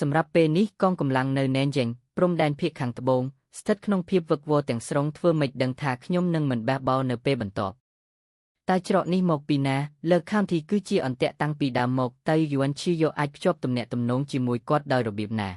សម្រាប់ពេលនេះកងកម្លាំងនៅណែនចេងព្រំដែនភាគខាងត្បូងស្ថិតក្នុងភាពវឹកវរទាំងស្រុងធ្វើមិនដឹងថាខ្ញុំនឹងមិនបះបោរនៅពេលបន្ទាប់តើច្រកនេះមកពីណាលើ County គឺជាអន្ទាក់តាំងពីដើមមកតើ Yuan Chiyo អាចភ្ជាប់ទំនាក់ទំនងជាមួយគាត់ដោយរបៀបណា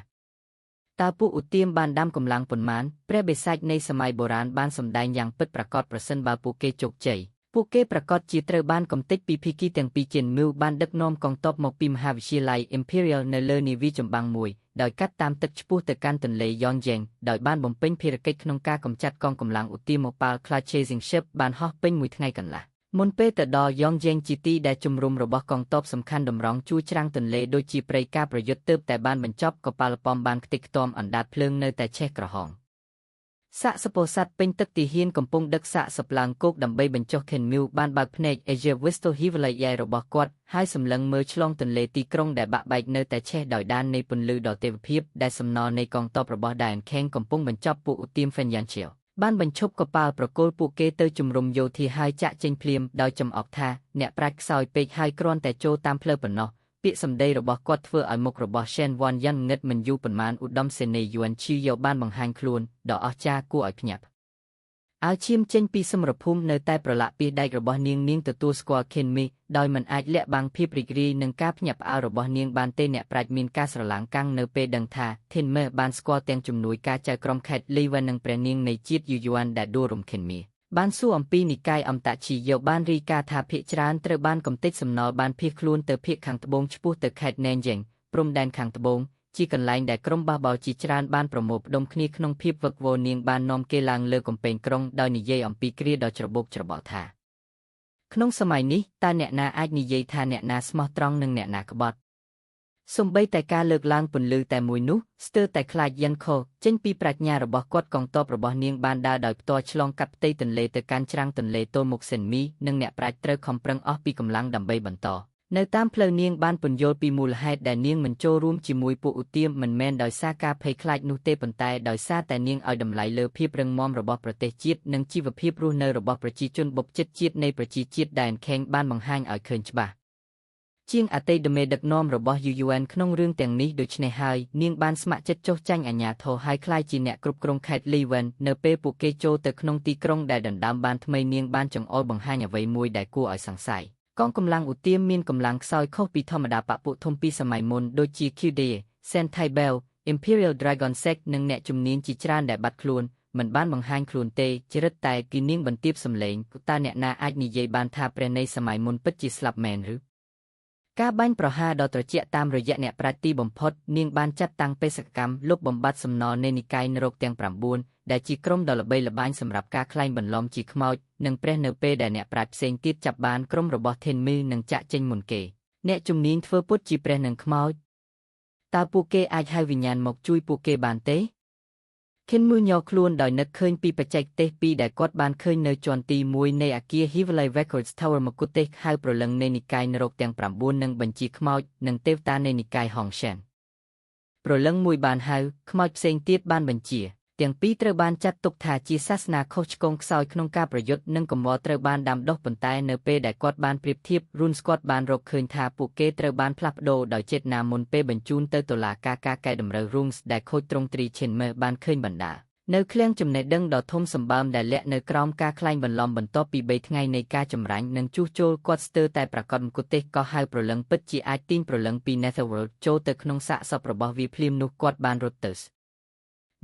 តើពួកឧទាមបានដាំកម្លាំងប៉ុន្មានព្រះបិសាចនៃសម័យបុរាណបានសម្ដែងយ៉ាងពិតប្រាកដប្រសិនបើពួកគេជោគជ័យពួកគេប្រកាសជាត្រូវបានកំទេចពីភាគីទាំងពីរជិនមឺបានដឹកនាំកងទ័ពមកពីមហាវិទ្យាល័យ Imperial នៅលើនាវីចម្បាំងមួយដោយកាត់តាមទឹកឆ្ពោះទៅកាន់ទន្លេយ៉នយ៉េងដោយបានបំពេញភារកិច្ចក្នុងការកម្ចាត់កងកម្លាំងឧទាមមកប៉ាល់ Cloud Chasing Ship បានហោះពេញមួយថ្ងៃកន្លះមុនពេលទៅដល់យ៉ងយ៉េងជាទីដែលជំរុំរបស់កងទ័ពសំខាន់តម្រង់ជួរច្រាំងទន្លេដូចជាព្រៃការប្រយុទ្ធទើបតែបានបញ្ចប់ក៏ប៉ាល់ប៉មបានខ្ទេចខ្ទាំអណ្ដាតភ្លើងនៅតែឆេះក្រហមសាកសពសាទពេញទឹកទីហ៊ានកំពុងដឹកសាកសពឡើងគោកដើម្បីបញ្ចុះខេនមីវបានបើកភ្នែក Asia Visto Hivalaya របស់គាត់ហើយសម្លឹងមើលឆ្លងទន្លេទីក្រុងដែលបាក់បែកនៅតែឆេះដោយដាននៃពន្លឺដ៏ទេវភាពដែលសំណល់នៃកងទ័ពរបស់ Dian Kheng កំពុងបញ្ចប់ពួកឧទាម Fenyanchiel បានបញ្ឈប់កប៉ាល់ប្រគល់ពួកគេទៅជំរុំយោធាហើយចាក់ចេញភ្លាមដោយចំអកថាអ្នកប្រាជ្ញខ្សោយពេកហើយគ្រាន់តែចូលតាមផ្លូវប៉ុណ្ណោះពាក្យសម្ដីរបស់គាត់ធ្វើឲ្យមុខរបស់ Shen Wan Yan ងឹតមិនយូរប៉ុន្មានឧត្តមសេនីយ៍ Yuan Chiyo បានបង្ហាញខ្លួនដ៏អស្ចារ្យគួរឲ្យភ្ញាក់អាវឈាមចេញពីសមរភូមិនៅតែប្រឡាក់ពីដែករបស់នាងទទួលស្គាល់ Kenmi ដោយមិនអាចលាក់បាំងភាពរីករាយនឹងការភ្ញាក់ផ្អើលរបស់នាងបានទេអ្នកប្រាជ្ញមានការស្រឡាំងកាំងនៅពេលដឹងថា Kenmi បានស្គាល់ទាំងជំនួយការចៅក្រមខេត្ត Liwan និងព្រះនាងនៃជាតិ Yuan ដែលដួលរំ Kenmi បានសួរអំពីនិកាយអមតជីយោបានរីកាថាភាគច្រើនត្រូវបានកំទេចសំណល់បានភៀសខ្លួនទៅភាគខាងត្បូងឆ្ពោះទៅខេត្តណែនយ៉េងព្រំដែនខាងត្បូងជាកន្លែងដែលក្រុមបះបោរជាច្រើនបានប្រមូលផ្ដុំគ្នាក្នុងភាពវឹកវរនាងបាននាំគេឡើងលើកំពែងក្រុងដោយនិយាយអំពីគ្រាដ៏ច្របូកច្របល់ថាក្នុងសម័យនេះតើអ្នកណាអាចនិយាយថាអ្នកណាស្មោះត្រង់និងអ្នកណាក្បត់សូម្បីតែការលើកឡើងពន្លឺតែមួយនោះស្ទើរតែខ្លាចយិនខូចេញពីប្រាជ្ញារបស់គាត់កងទ័ពរបស់នាងបានដើរដោយផ្ទាល់ឆ្លងកាត់ផ្ទៃទន្លេទៅកាន់ច្រាំងទន្លេទល់មុខសេនមីនិងអ្នកប្រាជ្ញត្រូវខំប្រឹងអស់ពីកម្លាំងដើម្បីបន្តនៅតាមផ្លូវនាងបានពន្យល់ពីមូលហេតុដែលនាងមិនចូលរួមជាមួយពួកឧទាមមិនមែនដោយសារការភ័យខ្លាចនោះទេប៉ុន្តែដោយសារតែនាងឲ្យតម្លៃលើភាពរឹងមាំរបស់ប្រទេសជាតិនិងជីវភាពរស់នៅរបស់ប្រជាជនបុព្វជិតជាតិនៃប្រជាជាតិដែលខេងបានបង្ហាញឲ្យឃើញច្បាស់ជាងអតីតមេដឹកនាំរបស់ UN ក្នុងរឿងទាំងនេះដូច្នេះហើយនាងបានស្ម័គ្រចិត្តចុះចាញ់អាជ្ញាធរហើយក្លាយជាអ្នកគ្រប់គ្រងខេត្ត Liwan នៅពេលពួកគេចូលទៅក្នុងទីក្រុងដែលដណ្ដើមបានថ្មីនាងបានចង្អុលបង្ហាញអ្វីមួយដែលគួរឲ្យសង្ស័យកងកម្លាំងឧទាមមានកម្លាំងខ្សោយខុសពីធម្មតាបពុធំពីសម័យមុនដូចជា QDA, Sentai Bell, Imperial Dragon Sect និងអ្នកជំនាញជាច្រើនដែលបាត់ខ្លួនមិនបានបង្ហាញខ្លួនទេជារិតតែគឺនាងបន្ទាបសម្លេងតើអ្នកណាអាចនិយាយបានថាព្រះនៃសម័យមុនពិតជាស្លាប់មែនឬការបាញ់ប្រហារដ៏ត្រជាក់តាមរយៈអ្នកប្រាជ្ញទីបំផុតនាងបានចាត់តាំងបេសកកម្មលុបបំបាត់សំណល់នៃនិកាយនរកទាំង9ដែលជាក្រុមដ៏ល្បីល្បាញសម្រាប់ការក្លែងបន្លំជាខ្មោចនិងព្រះនៅពេលដែលអ្នកប្រាជ្ញផ្សេងទៀតចាប់បានក្រុមរបស់ Tenmi និងចាក់ចេញមុនគេអ្នកជំនាញធ្វើពុតជាព្រះនិងខ្មោចតើពួកគេអាចហៅវិញ្ញាណមកជួយពួកគេបានទេKenmu ញ័រខ្លួនដោយនឹកឃើញពីបច្ចេកទេសពីរដែលគាត់បានឃើញនៅជាន់ទី1នៃអគារ Hivalaya Records Tower មកុទេសហៅប្រលឹងនៃនិកាយនរកទាំង9និងបញ្ជាខ្មោចនិងទេវតានៃនិកាយ Hongshan ប្រលឹងមួយបានហៅខ្មោចផ្សេងទៀតបានបញ្ជាទាំងពីរត្រូវបានចាត់ទុកថាជាសាសនាខុសឆ្គងខ្សោយក្នុងការប្រយុទ្ធនិងកំវល់ត្រូវបានដាំដុះប៉ុន្តែនៅពេលដែលគាត់បានប្រៀបធៀប Runes គាត់បានរកឃើញថាពួកគេត្រូវបានផ្លាស់ប្ដូរដោយចេតនាមុនពេលបញ្ជូនទៅតុលាការការកែតម្រូវ Runes ដែលខូចត្រង់ទ្រីឈិនមើបានឃើញបណ្ដានៅឃ្លាំងចំណេះដឹងដ៏ធំសម្បើមដែលលាក់នៅក្រោមការក្លែងបន្លំបន្ទាប់ពី3ថ្ងៃនៃការចម្រាញ់និងជួសជុលគាត់ស្ទើរតែប្រកាសមគទេសក៏ហៅប្រលឹងពិតជាអាចទាញប្រលឹងពី Netherworld ចូលទៅក្នុងសាកសពរបស់វាភ្លាមនោះគាត់បានរត់ទៅ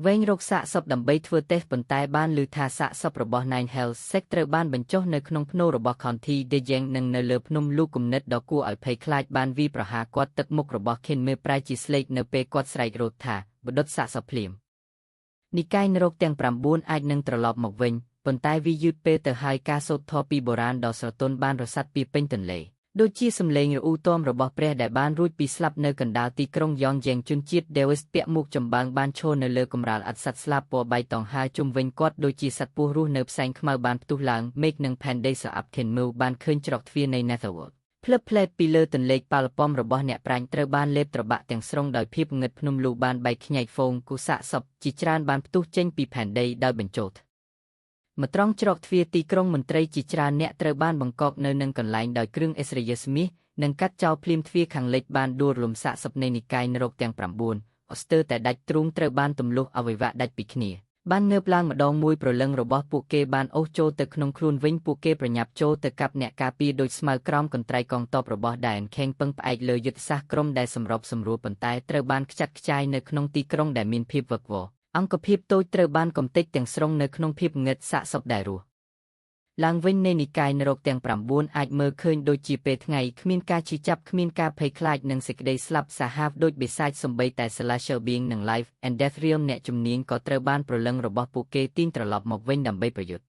វែងរកសាកសពដើម្បីធ្វើតេស្តប៉ុន្តែបានឮថាសាកសពរបស់ Nine Hells Sect ត្រូវបានបញ្ចុះនៅក្នុងភ្នូររបស់ County Dejeng និងនៅលើភ្នំលូគំនិតដ៏គួរឲ្យភ័យខ្លាចបានវាយប្រហារគាត់ទឹកមុខរបស់ Kenme ប្រែជាស្លេកនៅពេលគាត់ស្រែករត់ថាបដិទ្ធសាកសពភ្លាមនិកាយនរកទាំង9អាចនឹងត្រឡប់មកវិញប៉ុន្តែវាយឺតពេលទៅហើយការសូត្រធម៌ពីបុរាណដ៏ស្រទន់បានរសាត់ពីពេញទន្លេដូចជាសំឡេងរអ៊ូទាំរបស់ព្រះដែលបានរួចពីស្លាប់នៅកណ្ដាលទីក្រុងយ៉ងយ៉េងជនជាតិ Davis ពាក់មួកចម្បាំងបានឈរនៅលើកម្រាលឥដ្ឋសត្វស្លាបពណ៌បៃតងហើយជុំវិញគាត់ដូចជាសត្វពស់រស់នៅផ្សែងខ្មៅបានផ្ទុះឡើងមេឃនិងផែនដីស្រអាប់ខេនមើបានឃើញច្រកទ្វារនៃ Netherworld ភ្លឹបភ្លែតពីលើទន្លេប៉ាល់ប៉មរបស់អ្នកប្រាជ្ញត្រូវបានលេបត្របាក់ទាំងស្រុងដោយភាពងឹតភ្នំលូបានបែកខ្ញែកហ្វូងគូសាកសពជាច្រើនបានផ្ទុះចេញពីផែនដីដោយបញ្ចូលមកត្រង់ច្រកទ្វារទីក្រុងមន្ត្រីជាច្រើនអ្នកត្រូវបានបង្កប់នៅនឹងកន្លែងដោយគ្រឿងឥស្រិយាស្មាស និងកាត់ចោលភ្លាមទ្វារខាងលិចបានដួលរំសាកសពនៃនិកាយនរកទាំង9អូស្ទើរតែដាច់ទ្រូងត្រូវបានទម្លុះអវយវៈដាច់ពីគ្នាបានងើបឡើងម្ដងមួយព្រលឹងរបស់ពួកគេបានអូសចូលទៅក្នុងខ្លួនវិញពួកគេប្រញាប់ចូលទៅកាប់អ្នកការពារដូចស្មៅក្រោមកន្ត្រៃកងទ័ពរបស់ដែនខេងពឹងផ្អែកលើយុទ្ធសាស្ត្រក្រុមដែលសម្របសម្រួលប៉ុន្តែត្រូវបានខ្ចាត់ខ្ចាយនៅក្នុងទីក្រុងដែលមានភាពវឹកវរអង្គភាពតូចត្រូវបានកំទេចទាំងស្រុងនៅក្នុងភាពងឹតសាកសពដែលរស់ឡើងវិញនៃនិកាយនរកទាំង9អាចមើលឃើញដូចជាពេលថ្ងៃគ្មានការឈឺចាប់គ្មានការភ័យខ្លាចនិងសេចក្តីស្លាប់សាហាវដូចបិសាចសំបីតែ Slasher Being និង Life and Death Realm អ្នកជំនាញក៏ត្រូវបានប្រលឹងរបស់ពួកគេទាញត្រឡប់មកវិញដើម្បីប្រយុទ្ធ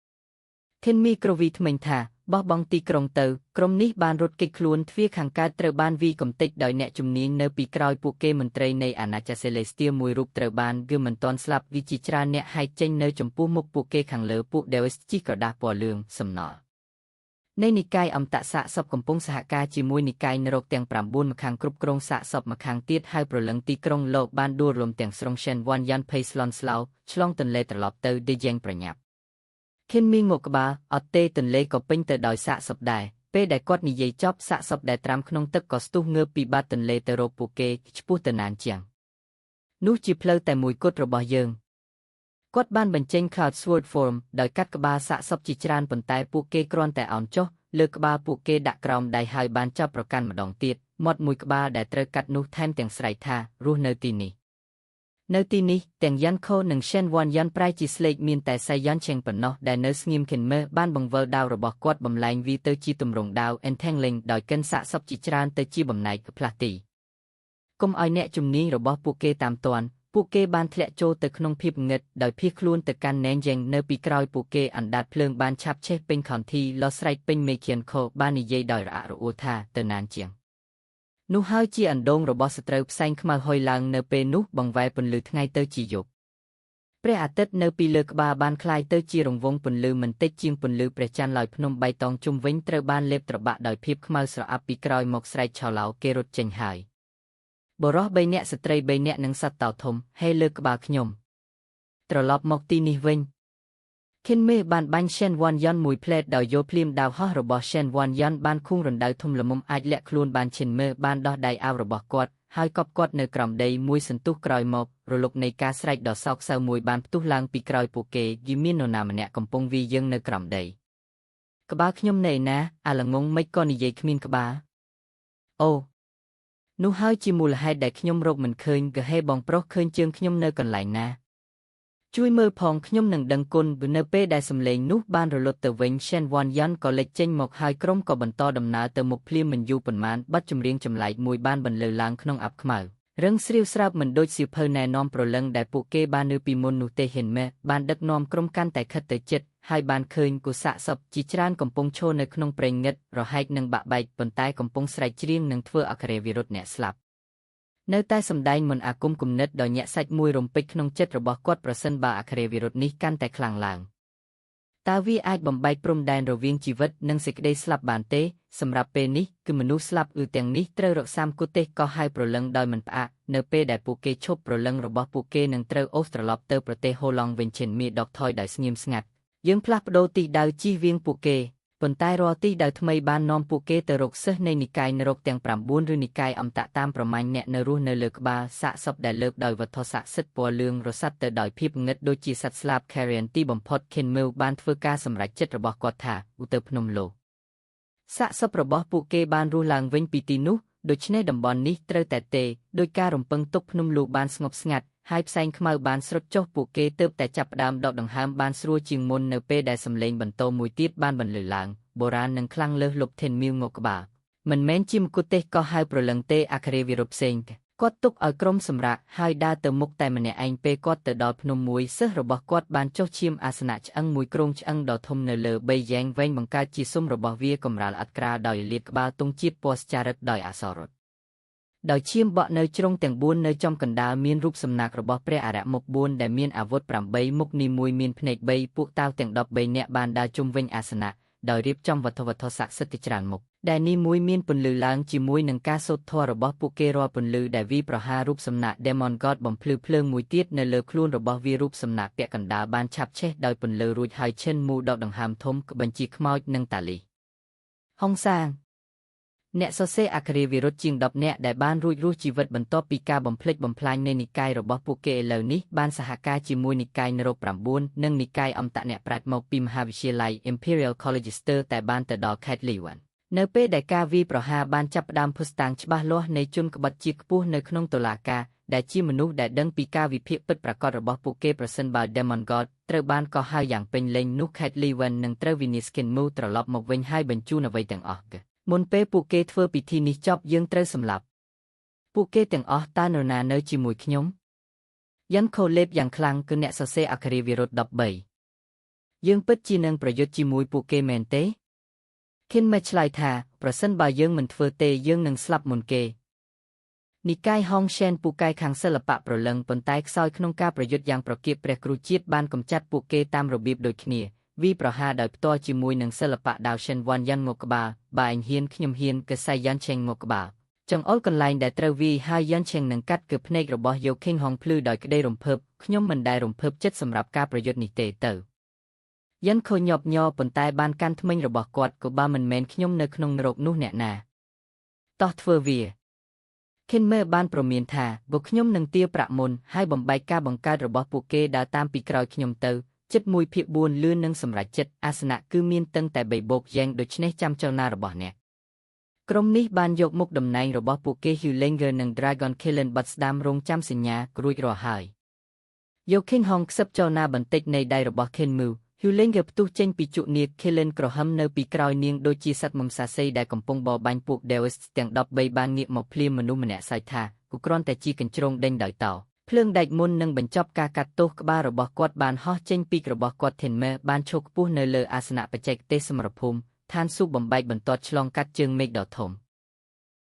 Kenmi Krovi ថ្មិញថាបោះបង់ទីក្រុងទៅក្រុមនេះបានរត់គេចខ្លួនទ្វារខាងកើតត្រូវបានវាយកំទេចដោយអ្នកជំនាញនៅពីក្រោយពួកគេមន្ត្រីនៃអាណាចក្រ Celestia មួយរូបត្រូវបានគឺមិនទាន់ស្លាប់វាជាច្រើនអ្នកហែកចេញនៅចំពោះមុខពួកគេខាងលើពួក Deus ជិះក្រដាសពណ៌លឿងសំណល់នៃនិកាយអមតសាកសពកំពុងសហការជាមួយនិកាយនរកទាំង9ម្ខាងគ្រប់គ្រងសាកសពម្ខាងទៀតហើយប្រលឹងទីក្រុងលោកបានដួលរំទាំងស្រុង Shen Wan Yan Pei Slon Slow ឆ្លងទន្លេត្រឡប់ទៅ Dejeng ប្រញាប់ខិនមីងមកក្បាលអត់ទេទន្លេក៏ពេញទៅដោយសាកសពដែរពេលដែលគាត់និយាយចប់សាកសពដែលត្រាំក្នុងទឹកក៏ស្ទុះងើបពីបាតទន្លេទៅរកពួកគេឆ្ពោះទៅណានជាងនោះជាផ្លូវតែមួយគត់របស់យើងគាត់បានបញ្ចេញ Cloud Sword Form ដោយកាត់ក្បាលសាកសពជាច្រើនប៉ុន្តែពួកគេគ្រាន់តែអោនចុះលើក្បាលពួកគេដាក់ក្រោមដៃហើយបានចាប់ប្រកាន់ម្ដងទៀតមាត់មួយក្បាលដែលត្រូវកាត់នោះថែមទាំងស្រែកថារស់នៅទីនេះទាំងយ៉ាន់ខូនិង Shen Wan Yan ប្រែជាស្លេកមានតែសៃយ៉ាន់ឆេងប៉ុណ្ណោះដែលនៅស្ងៀមខិនមើបានបង្វិលដាវរបស់គាត់បំលែងវាទៅជាទម្រង់ដាវ Entangling ដោយកិនសាកសពជាច្រើនទៅជាបំណែកផ្លាស់ទីកុំឲ្យអ្នកជំនាញរបស់ពួកគេតាមទាន់ពួកគេបានធ្លាក់ចូលទៅក្នុងភាពងឹតដោយភៀសខ្លួនទៅកាន់ណែនយ៉េងនៅពីក្រោយពួកគេអណ្ដាតភ្លើងបានឆាប់ឆេះពេញខនធីលស្រែកពេញមេឃានខូបាននិយាយដោយរអាក់រអួលថាទៅណានជាងនោះហើយជាអណ្ដូងរបស់សត្រូវផ្សែងខ្មៅហុយឡើងនៅពេលនោះបង្វែរពន្លឺថ្ងៃទៅជាយប់ព្រះអាទិត្យនៅពីលើក្បាលបានคล้ายទៅជារង្វង់ពន្លឺមិនតិចជាងពន្លឺព្រះច័ន្ទឡើយភ្នំបៃតងជុំវិញត្រូវបានលេបត្របាក់ដោយភាពខ្មៅស្រអាប់ពីក្រោយមកស្រែកឆោឡោគេរត់ចេញហើយបរោះ3នាក់ស្ត្រី3នាក់និងសត្វតោធំហេលើក្បាលខ្ញុំត្រឡប់មកទីនេះវិញខិនមេបានបាញ់ Shen Wan Yan មួយផ្លែតដោយយកភ្លាមដាវហោះរបស់ Shen Wan Yan បានខួងរណ្ដៅធំល្មមអាចលាក់ខ្លួនបានឈិនមេបានដោះដៃអាវរបស់គាត់ហើយកប់គាត់នៅក្រោមដីមួយសន្ទុះក្រោយមករលកនៃការស្រែកដ៏សោកសៅមួយបានផ្ទុះឡើងពីក្រោយពួកគេយីមាននរណាម្នាក់កំពុងវាយយើងនៅក្រោមដីក្បាលខ្ញុំនៅឯណាអាល្ងងមិនក៏និយាយគ្មានក្បាលអូនោះហើយជាមូលហេតុដែលខ្ញុំរកមិនឃើញក៏ហេបងប្រុសឃើញជើងខ្ញុំនៅកន្លែងណាជួយមើលផងខ្ញុំនឹងដឹងគុណនៅពេលដែលសំឡេងនោះបានរលត់ទៅវិញ Shen Wan Yan ក៏លេចចេញមកហើយក្រុមក៏បន្តដំណើរទៅមុខភ្លាមមិនយូរប៉ុន្មានប័ណ្ណចម្រៀងចម្លែកមួយបានបន្លឺឡើងក្នុងអាប់ខ្មៅរឹងស្រាវស្រាប់មិនដូចសៀវភៅណែនាំប្រលឹងដែលពួកគេបាននៅពីមុននោះទេហ៊ិនម៉ែបានដឹកនាំក្រុមកាន់តែខិតទៅជិតហើយបានឃើញគូសាកសពជាច្រើនកំពុងឈរនៅក្នុងព្រៃងឹតរហែកនិងបាក់បែកប៉ុន្តែកំពុងស្រែកច្រៀងនិងធ្វើអក្ខរាវិរុទ្ធអ្នកស្លាប់នៅតែសម្ដែងមន្តអាគមគំនិតដ៏ញាក់សាច់មួយរំពេចក្នុងចិត្តរបស់គាត់ប្រសិនបើអក្ខរាវិរុទ្ធនេះកាន់តែខ្លាំងឡើងតើវាអាចបំបែកព្រំដែនរវាងជីវិតនិងសេចក្តីស្លាប់បានទេសម្រាប់ពេលនេះគឺមនុស្សស្លាប់ទាំងនេះត្រូវរកសាមគុទេសក៏ហើយប្រលឹងដោយមិនផ្អាកនៅពេលដែលពួកគេឈប់ប្រលឹងរបស់ពួកគេនឹងត្រូវអូសត្រឡប់ទៅប្រទេសហូឡង់វិញឈិនមីដកថយដោយស្ងៀមស្ងាត់យើងផ្លាស់ប្ដូរទីដៅជិះវៀងពួកគេប៉ុន្តែរាល់ទីដៅថ្មីបាននាំពួកគេទៅរកសិស្សនៃនិកាយនរកទាំង9ឬនិកាយអមតៈតាមប្រមាញ់អ្នកនៅរស់នៅលើក្បាលសាកសពដែលលើកដោយវត្ថុស័ក្តិសិទ្ធិពណ៌លឿងរសាត់ទៅដោយភាពងឹតដូចជាសត្វស្លាប Carrion ទីបំផុត Ken Mew បានធ្វើការសម្រេចចិត្តរបស់គាត់ថាឧទៅភ្នំលោសាកសពរបស់ពួកគេបានរស់ឡើងវិញពីទីនោះដូច្នេះតំបន់នេះត្រូវតែទេដោយការរំពឹងទុកភ្នំលោបានស្ងប់ស្ងាត់ហើយផ្សែងខ្មៅបានស្រុតចុះពួកគេទើបតែចាប់ផ្ដើមដកដង្ហើមបានស្រួលជាងមុននៅពេលដែលសំឡេងបន្ទោមួយទៀតបានបន្លឺឡើងបុរាណនិងខ្លាំងលើសលប់ថេនមីវងកក្បាលមិនមែនជាមគុទេសក៏ហៅប្រលឹងទេអក្ខរាវិរុទ្ធផ្សេងគាត់ទុកឲ្យក្រុមសម្រាប់ហើយដើរទៅមុខតែម្នាក់ឯងពេលគាត់ទៅដល់ភ្នំមួយសិស្សរបស់គាត់បានចុះឈាមអាសនៈឆ្អឹងមួយគ្រោងឆ្អឹងដ៏ធំនៅលើបីយ៉ែងវែងបង្កើតជាស៊ុមរបស់វាកំរាលអត់ក្រាលដោយលាតក្បាលទង់ជាតិពណ៌ស្ចារឹកដោយអក្សររត់ដោយឈាមបក់នៅជ្រុងទាំង4នៅចំកណ្ដាលមានរូបសំណាករបស់ព្រះអរិយមុខ4ដែលមានអាវុធ8មុខនីមួយមានភ្នែក3ពួកតាវទាំង13នាក់បានដើរជុំវិញអាសនៈដោយរៀបចំវត្ថុស័ក្តិសិទ្ធិច្រើនមុខដែលនីមួយមានពន្លឺឡើងជាមួយនឹងការសូត្រធម៌របស់ពួកគេរាល់ពន្លឺដែលវាប្រហាររូបសំណាក Demon God បំភ្លឺភ្លើងមួយទៀតនៅលើខ្លួនរបស់វារូបសំណាកពាក់កណ្ដាលបានឆាប់ឆេះដោយពន្លឺរួចហើយឈិនមូដកដង្ហើមធំបញ្ជាខ្មោចនិងតាលីហុងសាង អ្នកសរសេរអក្ខរាវិរុទ្ធជាង10នាក់ដែលបានរួចរស់ជីវិតបន្ទាប់ពីការបំផ្លិចបំផ្លាញនៃនិកាយរបស់ពួកគេឥឡូវនេះបានសហការជាមួយនិកាយនរោ9និងនិកាយអន្តរអ្នកប្រាជ្ញមកពីមហាវិទ្យាល័យ Imperial College ស្ទើរតែបានទៅដល់ខេត្តលីវ៉ាន់នៅពេលដែលការវាយប្រហារបានចាប់ផ្ដើមភស្តុតាងច្បាស់លាស់នៃជនក្បត់ជាតិខ្ពស់នៅក្នុងតុលាការដែលជាមនុស្សដែលដឹងពីការវិភាគពិតប្រាកដរបស់ពួកគេប្រសិនបើ Demon God ត្រូវបានកោះហៅយ៉ាងពេញលេញនោះខេត្តលីវ៉ាន់នឹងត្រូវវិនិច្ឆ័យមូត្រឡប់មកវិញហើយបញ្ជូនអ្វីទាំងអស់មុនពេលពួកគេធ្វើពិធីនេះចប់យើងត្រូវសម្លាប់ពួកគេទាំងអស់តើនរណានៅជាមួយខ្ញុំយ៉ាន់ខូលេបយ៉ាងខ្លាំងគឺអ្នកសរសេរអក្ខរាវិរុទ្ធ13យើងពិតជានឹងប្រយុទ្ធជាមួយពួកគេមែនទេខិនមេឆ្លើយថាប្រសិនបើយើងមិនធ្វើទេយើងនឹងស្លាប់មុនគេនិកាយហងសែនពូកែខាងសិល្បៈប្រលឹងប៉ុន្តែខ្សោយក្នុងការប្រយុទ្ធយ៉ាងប្រកៀកព្រះគ្រូជាតិបានកម្ចាត់ពួកគេតាមរបៀបដូចគ្នាវីប្រហារដោយផ្ទាល់ជាមួយនឹងសិល្បៈដាវសិនវ៉ាន់យ៉ាន់ងក្បាលបើអញហ៊ានខ្ញុំហ៊ានកសៃយ៉ាន់ឆេងងក្បាលចង្អុលកន្លែងដែលត្រូវវាយហើយយ៉ាន់ឆេងនឹងកាត់គឺភ្នែករបស់យោខេងហងភ្លឺដោយក្តីរំភើបខ្ញុំមិនដែលរំភើបចិត្តសម្រាប់ការប្រយុទ្ធនេះទេទៅយ៉ាន់ខូញាប់ញ័រប៉ុន្តែបានកាន់ថ្មិញរបស់គាត់ក៏បើមិនមែនខ្ញុំនៅក្នុងនរកនោះអ្នកណាតោះធ្វើវាខិនមេបានប្រមានថាបើខ្ញុំនឹងទារប្រាក់មុនហើយបំបែកការបង្កើតរបស់ពួកគេដើរតាមពីក្រោយខ្ញុំទៅចិត្ត1/4លឿននឹងសម្រេចចិត្តអាសនៈគឺមានតឹងតែ3បូកយ៉ាងដូច្នេះចាំចលនារបស់អ្នកក្រុមនេះបានយកមុខតំណែងរបស់ពួកគេ Hughlanger និង Dragon Killen បាត់ស្ដាមរងចាំសញ្ញារួចរាល់ហើយយោខេងហងខ្សឹបចលនាបន្តិចនៃដៃរបស់ Ken Mu Hughlanger ផ្ទុះចេញពីជក់នាគ Killen ក្រហមនៅពីក្រោយនាងដូចជាសត្វមុំសាសីដែលកំពុងបរបាញ់ពួក Deus ទាំង13បានងាកមកភ្លាមមនុស្សម្នាក់សើចថាគូគ្រាន់តែជាកញ្ជ្រោងដេញដោយតោភ្លើងដែកមុននឹងបញ្ចប់ការកាត់ទោសក្បាលរបស់គាត់បានហោះចេញពីរបស់គាត់ Tenmer បានឈរខ្ពស់នៅលើអាសនៈបច្ចេកទេសសមរភូមិឋានស៊ូបំបែកបន្ទាត់ឆ្លងកាត់ជើងមេឃដ៏ធំ